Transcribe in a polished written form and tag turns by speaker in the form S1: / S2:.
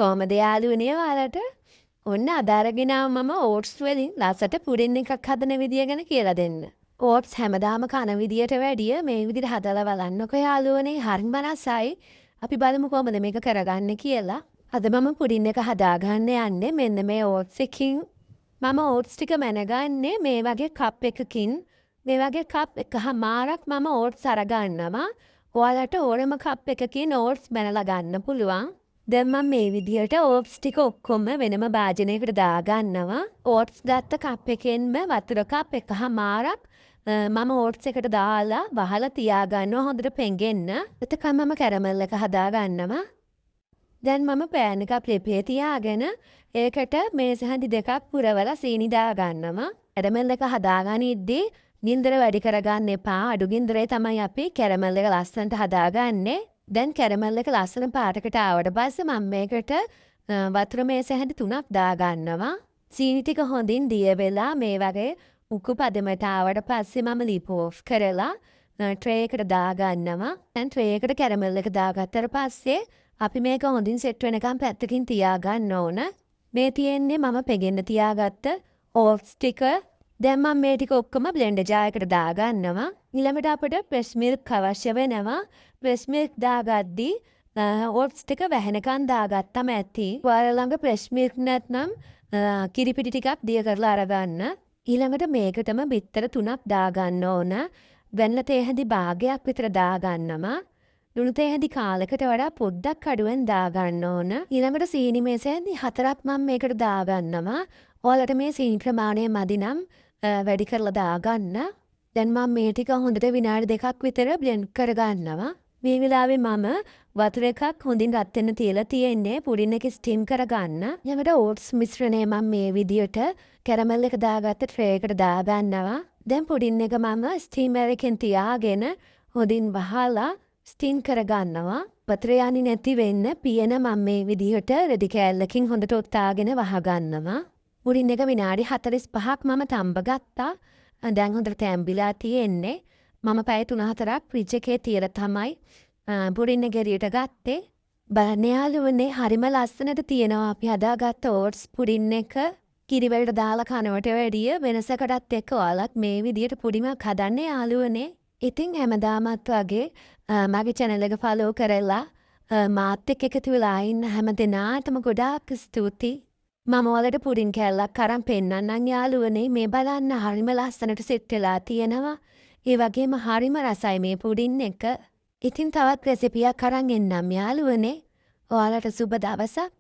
S1: කොහමද යාළුවනේ ඔයාලට? ඔන්න අද අරගෙන මම ඕට්ස් වලින් ලස්සට පුඩින් එකක් හදන විදිය ගැන කියලා දෙන්න. ඕට්ස් හැමදාම කන විදියට වැඩිය මේ විදිහට හදලා බලන්නකෝ යාළුවනේ. හරිම රසයි. අපි බලමු කොහමද මේක කරගන්නේ කියලා. අද මම පුඩින් එක හදාගන්න යන්නේ මෙන්න මේ ඕට්ස් එකකින්. මම ඕට්ස් ටික මැනගන්නේ මේ වගේ කප් එකකින්. මේ වගේ කප් එකමාරක් මම ඕට්ස් අරගන්නවා. ඔයාලට ඕනම කප් එකකින් ඕට්ස් මැනලා ගන්න පුළුවන්. දැන් මම මේ විදිහට ඕට්ස් ටික ඔක්කොම වෙනම භාජනයකට දාගන්නවා. ඕට්ස් ගත්ත කප් එකෙන්ම වතුර කප් එකමාරක් මම ඕට්ස් එකට දාලා වහලා තියාගන්නවා හොඳට පෙඟෙන්න. එතකන් මම කැරමල් එක හදාගන්නවා. දැන් මම පෑන් එකක් ලිපේ තියාගෙන ඒකට මේස හඳි දෙකක් පුරවලා සීනි දාගන්නවා. කැරමල් එක හදාගනිද්දී ගින්දර වැඩි කරගන්න එපා. අඩු ගින්දරේ තමයි අපි කැරමල් එක ලස්සනට හදාගන්නේ. දැන් කැරමල් එක ලස්සන පාටකට ආවට පස්සේ මම මේකට වතුර මේස හැඳි 3ක් දාගන්නවා. සීනි ටික හොඳින් දිය වෙලා මේ වගේ උකු පදමට ආවට පස්සේ මම ලිප් ඕෆ් කරලා ට්‍රේ එකට දාගන්නවා. දැන් ට්‍රේ එකට කැරමල් එක දාගත්තට පස්සේ අපි මේක හොඳින් සෙට් වෙනකම් පැත්තකින් තියාගන්න ඕන. මේ තියෙන්නේ මම පෙගෙන්න තියාගත්ත ඕට්ස් ටික. දැන් මම මේ ටික ඔක්කොම බ්ලෙන්ඩර් ජාර් එකට දාගන්නවා. ඊළඟට අපිට ප්‍රෙස් මිල්ක් අවශ්‍ය වෙනවා. ප්‍රෙස් මිල්ක් දාගද්දී ඕට්ස් ටික වැහෙනකන් දාගත්තම ඇති. ඔයාලා ළඟ ප්‍රෙස් මිල්ක් නැත්නම් කිරිපිටි ටිකක් දිය කරලා අරගන්න. ඊළඟට මේකටම බිත්තර 3ක් දාගන්න ඕන. වෙන්න තේ හැඳි භාගයක් විතර දාගන්නවා. ලුණු තේ හැඳි කාලයකට වඩා පොඩ්ඩක් අඩුවෙන් දාගන්න ඕන. ඊළඟට සීනි මේස හැඳි 4ක් මම මේකට දාගන්නවා. ඔයාලට මේ සීනි ප්‍රමාණය මදි නම් වැඩි කරලා දාගන්න. දැන් මම මේ ටික හොඳට විනාඩි 2ක් විතර බ්ලෙන්ඩ් කරගන්නවා. මේ වෙලාවේ මම වතුර එකක් හොඳින් රත් වෙන්න තියලා තියෙන්නේ පුඩින් එක ස්ටීම් කරගන්න. ඊළඟට ඕට්ස් මිශ්‍රණය මම මේ විදියට කැරමල් එක දාගත්ත ට්‍රේ එකට දාගන්නවා. දැන් පුඩින් එක මම ස්ටීමර් එකෙන් තියාගෙන හොඳින් වහලා ස්ටීම් කරගන්නවා. වතුර යන්නේ නැති වෙන්න පියන මම මේ විදියට රෙදි කෑල්ලකින් හොඳට ඔත්තාගෙන වහගන්නවා. පුඩින් එක විනාඩි 45ක් මම තම්බ ගත්තා. දැන් හොඳට තැම්බිලා තියෙන්නේ. මම පැය 3-4ක් ෆ්‍රිජ් එකේ තියලා තමයි පුඩින් එක එළියට ගත්තේ. බලන්න යාළුවනේ හරිම ලස්සනට තියෙනවා අපි හදාගත්ත ඕට්ස් පුඩින් එක. කිරි වලට දාලා කනවට වැඩිය වෙනසකටත් එක්ක ඔයාලත් මේ විදියට පුඩිමක් හදන්න යාළුවනේ. ඉතින් හැමදාමත් වගේ මගේ channel එක follow කරලා මාත් එක්ක එකතු වෙලා ඉන්න හැම දෙනාටම ගොඩාක් ස්තුතියි. මම ඔයාලට පුඩින් කෑල්ලක් අරන් පෙන්නන්නම් යාළුවනේ. මේ බලන්න හරිම ලස්සනට සෙට් වෙලා තියෙනවා. ඒ වගේම හරිම රසයි මේ පුඩින් එක. ඉතින් තවත් රෙසිපියක් අරන් එන්නම් යාළුවනේ. ඔයාලට සුබ දවසක්.